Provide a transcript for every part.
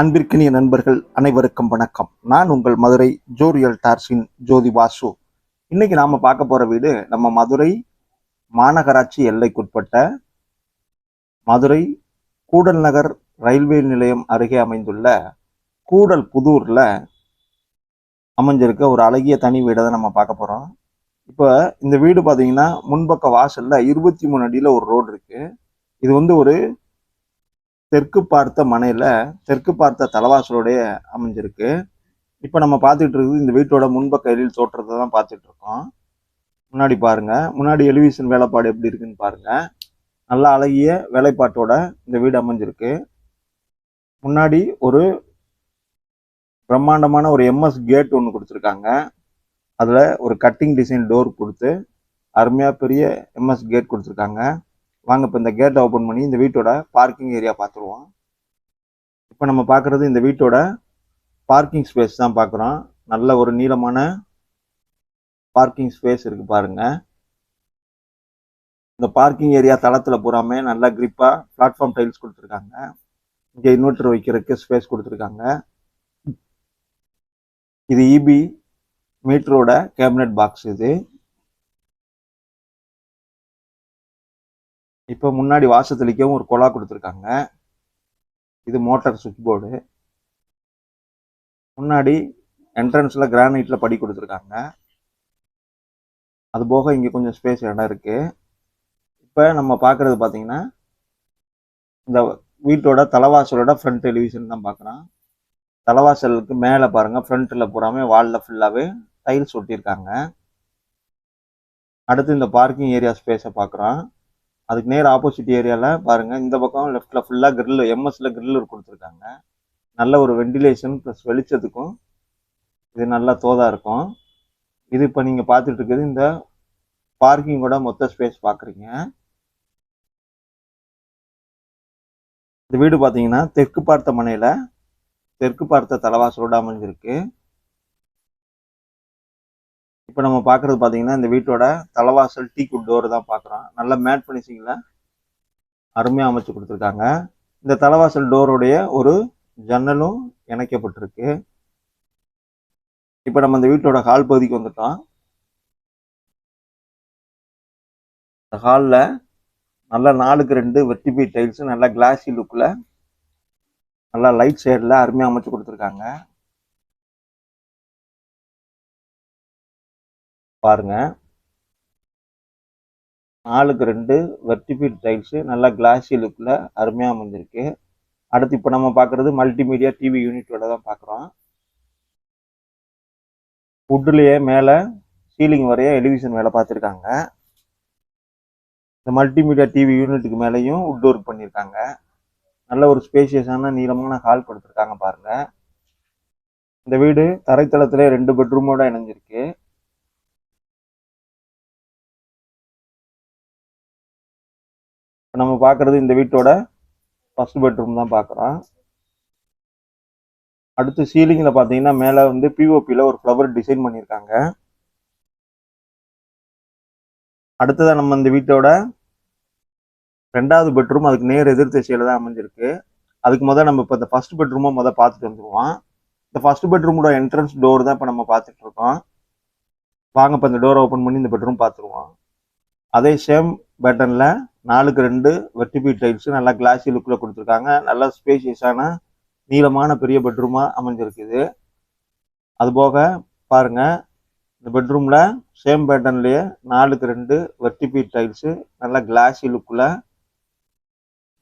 அன்பிற்கினிய நண்பர்கள் அனைவருக்கும் வணக்கம். நான் உங்கள் மதுரை ஜோரியல் டார்ஸின் ஜோதி வாசு. இன்னைக்கு நாம பார்க்க போற வீடு நம்ம மதுரை மாநகராட்சி எல்லைக்குட்பட்ட மதுரை கூடல் நகர் ரயில்வே நிலையம் அருகே அமைந்துள்ள கூடல் புதூர்ல அமைஞ்சிருக்க ஒரு அழகிய தனி வீடை தான் நம்ம பார்க்க போறோம். இப்போ இந்த வீடு பார்த்தீங்கன்னா முன்பக்க வாசல்ல 23 அடியில ஒரு ரோடு இருக்கு. இது ஒரு தெற்கு பார்த்த மனையில தெற்கு பார்த்த தலவாசலோடைய அமைஞ்சிருக்கு. இப்போ நம்ம பார்த்துட்டு இருக்குது இந்த வீட்டோட முன்பக்க எழில் தோற்றத்தை தான் பார்த்துட்டு இருக்கோம். முன்னாடி பாருங்க, முன்னாடி எலிவேஷன் வேலைப்பாடு எப்படி இருக்குன்னு பாருங்க. நல்ல அழகிய வேலைப்பாட்டோட இந்த வீடு அமைஞ்சிருக்கு. முன்னாடி ஒரு பிரம்மாண்டமான ஒரு எம்எஸ் கேட் ஒன்று கொடுத்துருக்காங்க. அதில் ஒரு கட்டிங் டிசைன் டோர் கொடுத்து அருமையாக பெரிய எம்எஸ் கேட் கொடுத்துருக்காங்க. வாங்க இப்போ இந்த கேட்டை ஓப்பன் பண்ணி இந்த வீட்டோட பார்க்கிங் ஏரியா பார்த்துருவோம். இப்போ நம்ம பார்க்குறது இந்த வீட்டோட பார்க்கிங் ஸ்பேஸ் தான் பார்க்குறோம். நல்ல ஒரு நீளமான பார்க்கிங் ஸ்பேஸ் இருக்கு பாருங்க. இந்த பார்க்கிங் ஏரியா தளத்தில் பூராமே நல்லா கிரிப்பாக பிளாட்ஃபார்ம் டைல்ஸ் கொடுத்துருக்காங்க. இங்கே இன்வெர்டர் வைக்கிறதுக்கு ஸ்பேஸ் கொடுத்துருக்காங்க. இது இபி மீட்டரோட கேபினட் பாக்ஸ். இது இப்போ முன்னாடி வாசத்தளிக்கவும் ஒரு குழா கொடுத்துருக்காங்க. இது மோட்டார் சுவிட்ச் போர்டு. முன்னாடி என்ட்ரன்ஸ்ல கிரானைட்ல படி கொடுத்துருக்காங்க. அது போக இங்கே கொஞ்சம் ஸ்பேஸ் இடம் இருக்கு. இப்போ நம்ம பார்க்கறது பார்த்தீங்கன்னா இந்த வீட்டோட தலைவாசலோட ஃப்ரண்ட் எலிவேஷன் தான் பார்க்குறோம். தலைவாசலுக்கு மேலே பாருங்க, ஃப்ரண்ட்டில் பூராமே வாலில் ஃபுல்லாகவே டைல்ஸ் ஒட்டியிருக்காங்க. அடுத்து இந்த பார்க்கிங் ஏரியா ஸ்பேஸை பார்க்குறோம். அதுக்கு நேர் ஆப்போசிட் ஏரியாவில் பாருங்க, இந்த பக்கம் லெஃப்டில் ஃபுல்லாக கிரில் எம்எஸ்ல கிரில் கொடுத்துருக்காங்க. நல்ல ஒரு வெண்டிலேஷன் ப்ளஸ் வெளிச்சத்துக்கும் இது நல்லா தோதாக இருக்கும். இது இப்போ நீங்கள் பார்த்துட்டு இருக்குது இந்த பார்க்கிங்கோட மொத்த ஸ்பேஸ் பார்க்குறீங்க. இந்த வீடு பார்த்தீங்கன்னா தெற்கு பார்த்த மனையில் தெற்கு பார்த்த தலைவாசலோடு அமைஞ்சிருக்கு. இப்போ நம்ம பார்க்குறது பார்த்தீங்கன்னா இந்த வீட்டோட தலைவாசல் டீக்குட் டோர் தான் பார்க்குறோம். நல்ல மேட் ஃபினிஷிங்கில் அருமையாக அமைச்சு கொடுத்துருக்காங்க. இந்த தலைவாசல் டோருடைய ஒரு ஜன்னலும் இணைக்கப்பட்டிருக்கு. இப்போ நம்ம இந்த வீட்டோட ஹால் பகுதிக்கு வந்துட்டோம். இந்த ஹாலில் நல்லா 4x2 வெர்டிபி டைல்ஸ் நல்லா கிளாஸி லுக்கில் நல்லா லைட் ஷேடில் அருமையாக அமைச்சு கொடுத்துருக்காங்க. பாருங்க, 4x2 வெர்டிபி டைல்ஸ் நல்லா கிளாஸி லுக்கில் அருமையாக அமைஞ்சிருக்கு. அடுத்து இப்போ நம்ம பார்க்குறது மல்டிமீடியா டிவி யூனிட்டோட தான் பார்க்குறோம். வுட்லேயே மேலே சீலிங் வரைய எலிவேஷன் வேலை பார்த்துருக்காங்க. இந்த மல்டிமீடியா டிவி யூனிட்டுக்கு மேலேயும் வுட் ஒர்க் பண்ணியிருக்காங்க. நல்ல ஒரு ஸ்பேஷியஸான நீளமான ஹால் கொடுத்துருக்காங்க பாருங்க. இந்த வீடு தரைத்தளத்திலே 2 பெட்ரூமோட இணைஞ்சிருக்கு. நம்ம பார்க்குறது இந்த வீட்டோட ஃபர்ஸ்ட் பெட்ரூம் தான் பார்க்குறோம். அடுத்து சீலிங்கில் பார்த்தீங்கன்னா மேலே பிஓபியில் ஒரு ஃப்ளவர் டிசைன் பண்ணியிருக்காங்க. அடுத்ததான் நம்ம இந்த வீட்டோட 2வது பெட்ரூம் அதுக்கு நேர் எதிர் திசையில் தான் அமைஞ்சிருக்கு. அதுக்கு நம்ம இப்போ இந்த ஃபர்ஸ்ட் பெட்ரூமை பார்த்துட்டு வந்துடுவோம். இந்த ஃபர்ஸ்ட் பெட்ரூமோட என்ட்ரன்ஸ் டோர் தான் இப்போ நம்ம பார்த்துட்டு இருக்கோம். வாங்க இப்போ இந்த டோரை ஓப்பன் பண்ணி இந்த பெட்ரூம் பார்த்துருவோம். அதே சேம் பேட்டர்னில் 4x2 வெர்டிபி டைல்ஸ் நல்லா கிளாஸி லுக்கில் கொடுத்துருக்காங்க. நல்லா ஸ்பேஷியஸான நீளமான பெரிய பெட்ரூமாக அமைஞ்சிருக்குது. அதுபோக பாருங்க, இந்த பெட்ரூமில் சேம் பேட்டர்ன்லேயே 4x2 வெர்டிபி டைல்ஸு நல்லா கிளாஸி லுக்கில்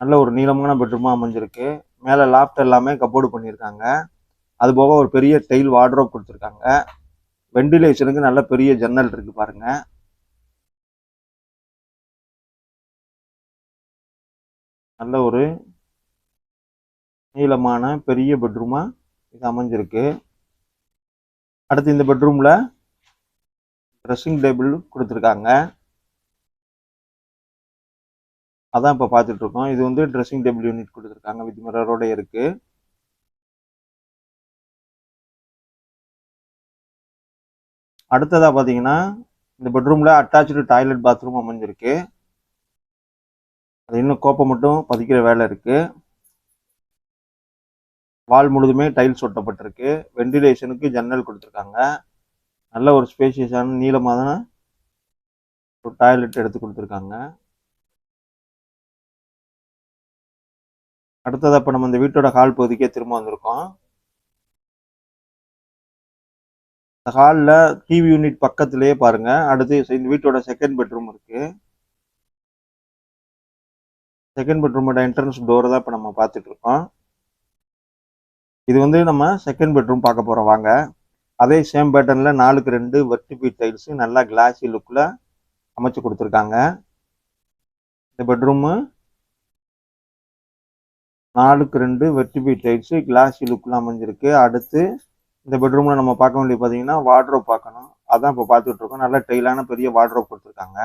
நல்ல ஒரு நீளமான பெட்ரூமாக அமைஞ்சிருக்கு. மேலே லாஃப்ட் எல்லாமே கப்போர்டு பண்ணியிருக்காங்க. அதுபோக ஒரு பெரிய டைல் வார்ட்ரோப் கொடுத்துருக்காங்க. வெண்டிலேஷனுக்கு நல்ல பெரிய ஜன்னல் இருக்கு பாருங்க. நல்ல ஒரு நீளமான பெரிய பெட்ரூமா இது அமைஞ்சிருக்கு. அடுத்து இந்த பெட்ரூம்ல ட்ரெஸ்ஸிங் டேபிள் கொடுத்துருக்காங்க. அதான் இப்போ பார்த்துட்டு இருக்கோம். இது ட்ரெஸ்ஸிங் டேபிள் யூனிட் கொடுத்துருக்காங்க, வித் மிரரோட இருக்கு. அடுத்ததா பார்த்தீங்கன்னா இந்த பெட்ரூம்ல அட்டாச்சு டாய்லெட் பாத்ரூம் அமைஞ்சிருக்கு. அது இன்னும் கோப்பை மட்டும் பதிக்கிற வேலை இருக்கு. வால் முழுதுமே டைல்ஸ் ஒட்டப்பட்டிருக்கு. வென்டிலேஷனுக்கு ஜன்னல் கொடுத்துருக்காங்க. நல்ல ஒரு ஸ்பேஷியஸான நீளமான ஒரு டாய்லெட் எடுத்து கொடுத்துருக்காங்க. அடுத்தது இப்போ நம்ம இந்த வீட்டோட ஹால் பகுதிக்கே திரும்ப வந்திருக்கோம். இந்த ஹாலில் டிவி யூனிட் பக்கத்திலேயே பாருங்க, அடுத்து இந்த வீட்டோட செகண்ட் பெட்ரூம் இருக்கு. செகண்ட் பெட்ரூமோட என்ட்ரன்ஸ் டோர் தான் இப்போ நம்ம பார்த்துட்டு இருக்கோம். இது வந்து நம்ம செகண்ட் பெட்ரூம் பார்க்க போறோம் வாங்க. அதே சேம் பேட்டர்ன்ல 4க்கு 2 வெர்டிபி டைல்ஸ் நல்லா கிளாசி லுக்ல அமைச்சு கொடுத்துருக்காங்க. இந்த பெட்ரூமு 4க்கு 2 வெர்டிபி டைல்ஸ் கிளாசி லுக்ல அமைஞ்சிருக்கு. அடுத்து இந்த பெட்ரூம்ல நம்ம பார்க்க வேண்டியது பார்த்தீங்கன்னா வார்ட்ரோப் பார்க்கணும். அதான் இப்போ பார்த்துட்டு இருக்கோம். நல்ல டைலான பெரிய வார்ட்ரோப் கொடுத்துருக்காங்க.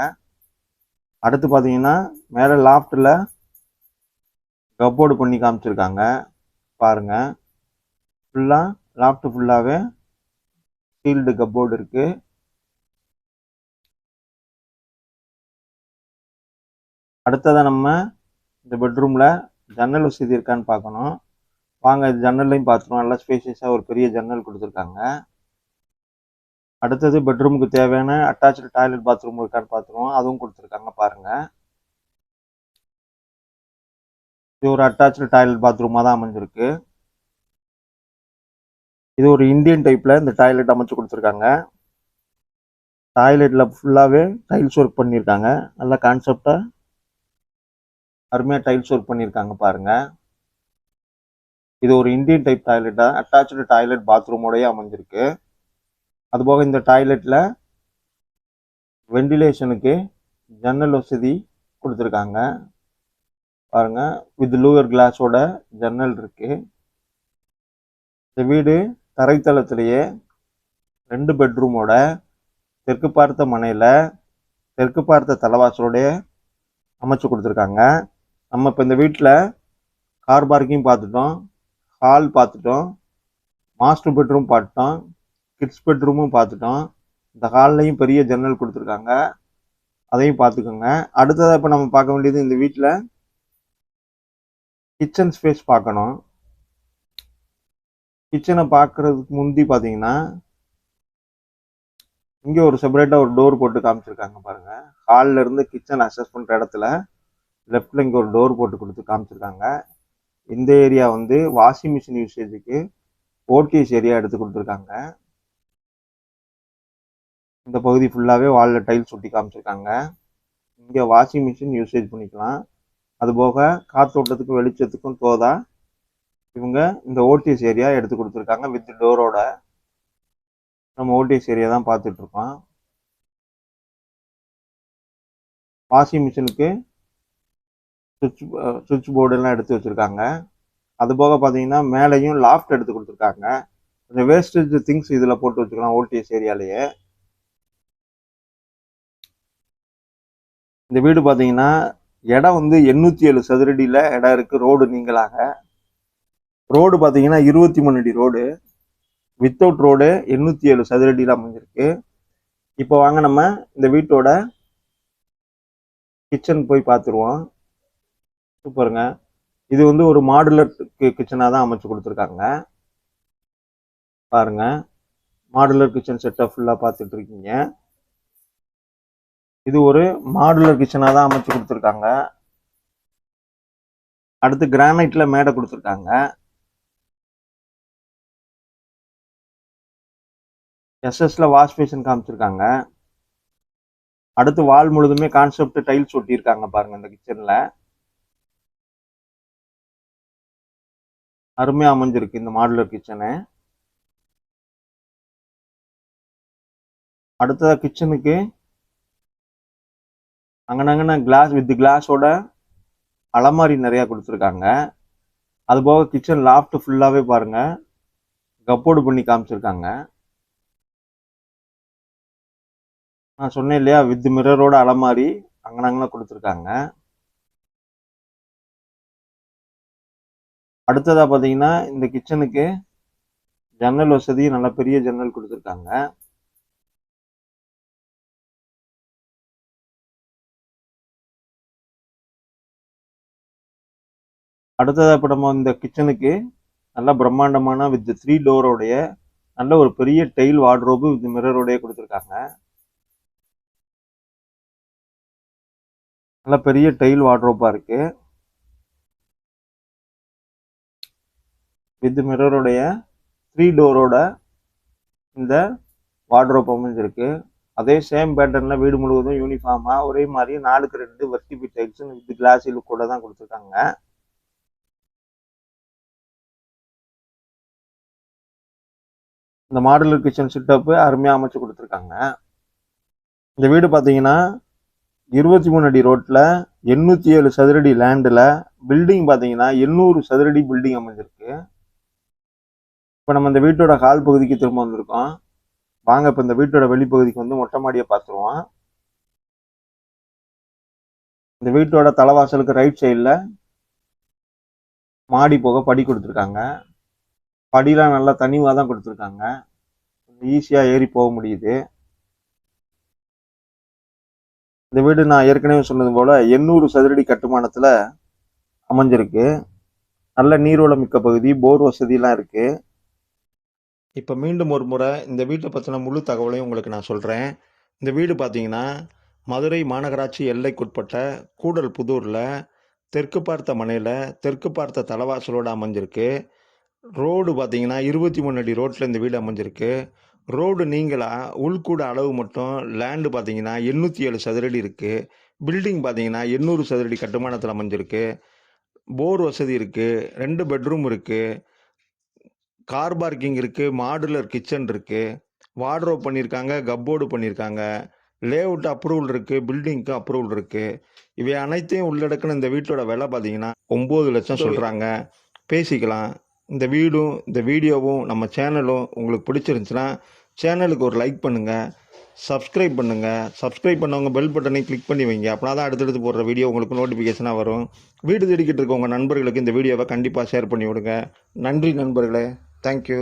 அடுத்து பார்த்தீங்கன்னா மேலே லாஃப்ட்ல கப்போர்டு பண்ணி காமிச்சிருக்காங்க பாருங்க. ஃபுல்லா லாஃப்ட் ஃபுல்லாவே சீல்டு கப்போர்டு இருக்கு. அடுத்ததான் நம்ம இந்த பெட்ரூம்ல ஜன்னல் வசதி இருக்கான்னு பார்க்கணும் வாங்க. இது ஜன்னல்லையும் பார்த்துருவோம். நல்லா ஸ்பேஷியஸா ஒரு பெரிய ஜன்னல் கொடுத்துருக்காங்க. அடுத்தது பெட்ரூமுக்கு தேவையான அட்டாச்சு டாய்லெட் பாத்ரூம் இருக்கான்னு பார்த்துருவோம். அதுவும் கொடுத்துருக்காங்க பாருங்க. இது ஒரு அட்டாச்சு டாய்லெட் பாத்ரூமா தான் அமைஞ்சிருக்கு. இது ஒரு இந்தியன் டைப்ல இந்த டாய்லெட் அமைச்சு கொடுத்துருக்காங்க. டாய்லெட்ல ஃபுல்லாவே டைல்ஸ் ஒர்க் பண்ணியிருக்காங்க. நல்லா கான்செப்டா அருமையா டைல்ஸ் ஒர்க் பண்ணியிருக்காங்க பாருங்க. இது ஒரு இந்தியன் டைப் டாய்லெட்டா அட்டாச்சு டாய்லெட் பாத்ரூமோடய அமைஞ்சிருக்கு. அதுபோக இந்த டாய்லெட்ல வென்டிலேஷனுக்கு ஜன்னல் வசதி கொடுத்துருக்காங்க பாருங்க. வித் லூவர் கிளாஸோட ஜன்னல் இருக்கு. இந்த வீடு தரைத்தளத்திலேயே 2 பெட்ரூமோட தெற்கு பார்த்த மனையில தெற்கு பார்த்த தலவாசலோட அமைச்சு கொடுத்துருக்காங்க. நம்ம இப்போ இந்த வீட்டில் கார் பார்க்கிங் பார்த்துட்டோம், ஹால் பார்த்துட்டோம், மாஸ்டர் பெட்ரூம் பார்த்துட்டோம், கிட்ஸ் பெட்ரூமும் பார்த்துட்டோம். இந்த ஹால்லையும் பெரிய ஜன்னல் கொடுத்துருக்காங்க, அதையும் பார்த்துக்கோங்க. அடுத்ததாக இப்போ நம்ம பார்க்க வேண்டியது இந்த வீட்டில் கிச்சன் ஸ்பேஸ் பார்க்கணும். கிச்சனை பார்க்கறதுக்கு முந்தி பார்த்தீங்கன்னா இங்கே ஒரு செப்பரேட்டாக ஒரு டோர் போட்டு காமிச்சிருக்காங்க பாருங்க. ஹாலில் இருந்து கிச்சன் அக்சஸ் பண்ணுற இடத்துல லெஃப்டில் இங்கே ஒரு டோர் போட்டு கொடுத்து காமிச்சிருக்காங்க. இந்த ஏரியா வந்து வாஷிங் மிஷின் யூசேஜுக்கு ஓடிஎஸ் ஏரியா எடுத்து கொடுத்துருக்காங்க. இந்த பகுதி ஃபுல்லாகவே வாலில் டைல்ஸ் ஒட்டி காமிச்சிருக்காங்க. இங்கே வாஷிங் மிஷின் யூசேஜ் பண்ணிக்கலாம். அதுபோக காற்றோட்டத்துக்கும் வெளிச்சத்துக்கும் தோதா இவங்க இந்த ஓடிஎஸ் ஏரியா எடுத்து கொடுத்துருக்காங்க வித் டோரோட. நம்ம ஓடிஎஸ் ஏரியா தான் பார்த்துட்டு இருக்கோம். வாஷிங் மிஷினுக்கு சுவிட்ச் போர்டெல்லாம் எடுத்து வச்சுருக்காங்க. அதுபோக பார்த்தீங்கன்னா மேலேயும் லாஃப்ட் எடுத்து கொடுத்துருக்காங்க. கொஞ்சம் வேஸ்டேஜ் திங்ஸ் இதில் போட்டு வச்சுக்கலாம் ஓடிஎஸ் ஏரியாலேயே. இந்த வீடு பார்த்தீங்கன்னா இடம் வந்து 807 சதுரடியில் இடம் இருக்குது. ரோடு நீங்களாக ரோடு பார்த்தீங்கன்னா 23 அடி ரோடு. வித்தவுட் ரோடு 807 சதுரடியில் அமைஞ்சிருக்கு. இப்போ வாங்க நம்ம இந்த வீட்டோட கிச்சன் போய் பார்த்துருவோம். சூப்பருங்க. இது வந்து ஒரு மாடுலர் கிச்சனாக தான் அமைச்சு கொடுத்துருக்காங்க பாருங்க. மாடுலர் கிச்சன் செட்டப் ஃபுல்லாக பார்த்துட்டு இருக்கீங்க. இது ஒரு மாடுலர் கிச்சனாக தான் அமைச்சு கொடுத்துருக்காங்க. அடுத்து கிரானைட்ல மேடை கொடுத்துருக்காங்க. எஸ்எஸ்ல வாஷ் பேஷன் காமிச்சிருக்காங்க. அடுத்து வால் முழுதுமே கான்செப்ட் டைல்ஸ் ஒட்டியிருக்காங்க பாருங்க. இந்த கிச்சன்ல அருமையா அமைஞ்சிருக்கு இந்த மாடுலர் கிச்சனு. அடுத்ததா கிச்சனுக்கு அங்கனங்கன கிளாஸ் வித் கிளாஸோட அலமாரி நிறைய கொடுத்துருக்காங்க. அதுபோக கிச்சன் லாஃப்ட் ஃபுல்லாவே பாருங்க கப்போர்டு பண்ணி காமிச்சிருக்காங்க. நான் சொன்னேன் இல்லையா, வித் மிரரோட அலமாரி அங்கனங்கன கொடுத்துருக்காங்க. அடுத்ததா பாத்தீங்கன்னா இந்த கிச்சனுக்கு ஜன்னல் வசதி நல்ல பெரிய ஜன்னல் கொடுத்துருக்காங்க. அடுத்ததா இப்போ நம்ம இந்த கிச்சனுக்கு நல்ல பிரம்மாண்டமான வித் 3 டோரோடைய நல்ல ஒரு பெரிய டெயில் வார்ட்ரோபு வித் மிரரோடய கொடுத்துருக்காங்க. நல்ல பெரிய டெயில் வார்ட்ரோப்பா இருக்கு. வித் மிரரோடைய 3 டோரோட இந்த வார்ட்ரோப் அமைஞ்சிருக்கு. அதே சேம் பேட்டர்ன்ல வீடு முழுவதும் யூனிஃபார்மா ஒரே மாதிரி 4க்கு 2 வெர்டிபி டைல்ஸ் வித் கிளாஸி லுக்கோட தான் கொடுத்துருக்காங்க. இந்த மாடுலர் கிச்சன் செட்டப்பு அருமையாக அமைச்சு கொடுத்துருக்காங்க. இந்த வீடு பார்த்தீங்கன்னா 23 அடி ரோட்ல 807 சதுரடி லேண்டில் பில்டிங் பார்த்தீங்கன்னா 800 சதுரடி பில்டிங் அமைஞ்சிருக்கு. இப்போ நம்ம இந்த வீட்டோட ஹால் பகுதிக்கு திரும்ப வந்திருக்கோம். வாங்க இப்போ இந்த வீட்டோட வெளிப்பகுதிக்கு வந்து மொட்டை மாடியை பார்த்துருவோம். இந்த வீட்டோட தலைவாசலுக்கு ரைட் சைடில் மாடி போக படி கொடுத்துருக்காங்க. படிலாம் நல்லா தனிவாக தான் கொடுத்துருக்காங்க. ஈஸியாக ஏறி போக முடியுது. இந்த வீடு நான் ஏற்கனவே சொன்னது போல 800 சதுரடி கட்டுமானத்தில் அமைஞ்சிருக்கு. நல்ல நீர்வளம் மிக்க பகுதி, போர் வசதியெலாம் இருக்கு. இப்போ மீண்டும் ஒரு முறை இந்த வீட்டை பற்றின முழு தகவலையும் உங்களுக்கு நான் சொல்கிறேன். இந்த வீடு பார்த்தீங்கன்னா மதுரை மாநகராட்சி எல்லைக்குட்பட்ட கூடல் புதூரில் தெற்கு பார்த்த மனையில் தெற்கு பார்த்த தலைவாசலோடு அமைஞ்சிருக்கு. ரோடு பார்த்தீங்கன்னா 23 அடி ரோட்டில் இந்த வீடு அமைஞ்சிருக்கு. ரோடு நீங்களாக உள்கூட அளவு மட்டும் லேண்டு பார்த்தீங்கன்னா 807 சதுரடி இருக்குது. பில்டிங் பார்த்தீங்கன்னா 800 சதுரடி கட்டுமானத்தில் அமைஞ்சிருக்கு. போர் வசதி இருக்குது. 2 பெட்ரூம் இருக்குது. கார் பார்க்கிங் இருக்குது. மாடுலர் கிச்சன் இருக்குது. வார்ட்ரோப் பண்ணியிருக்காங்க. கப்போர்டு பண்ணியிருக்காங்க. லேஅவுட் அப்ரூவல் இருக்குது. பில்டிங்க்கு அப்ரூவல் இருக்குது. இவை அனைத்தையும் உள்ளடக்கின இந்த வீட்டோட விலை பார்த்தீங்கன்னா 9 லட்சம் சொல்கிறாங்க. பேசிக்கலாம். இந்த வீடும் இந்த வீடியோவும் நம்ம சேனலும் உங்களுக்கு பிடிச்சிருந்துச்சுன்னா சேனலுக்கு ஒரு லைக் பண்ணுங்கள், சப்ஸ்கிரைப் பண்ணுங்கள். சப்ஸ்கிரைப் பண்ணவங்க பெல் பட்டனை கிளிக் பண்ணி வைங்க. அப்படின்னா தான் அடுத்தடுத்து போடுற வீடியோ உங்களுக்கு நோட்டிஃபிகேஷனாக வரும். வீடு தேடிக்கிட்டு இருக்க உங்கள் நண்பர்களுக்கு இந்த வீடியோவை கண்டிப்பாக ஷேர் பண்ணி விடுங்க. நன்றி நண்பர்களே. தேங்க்யூ.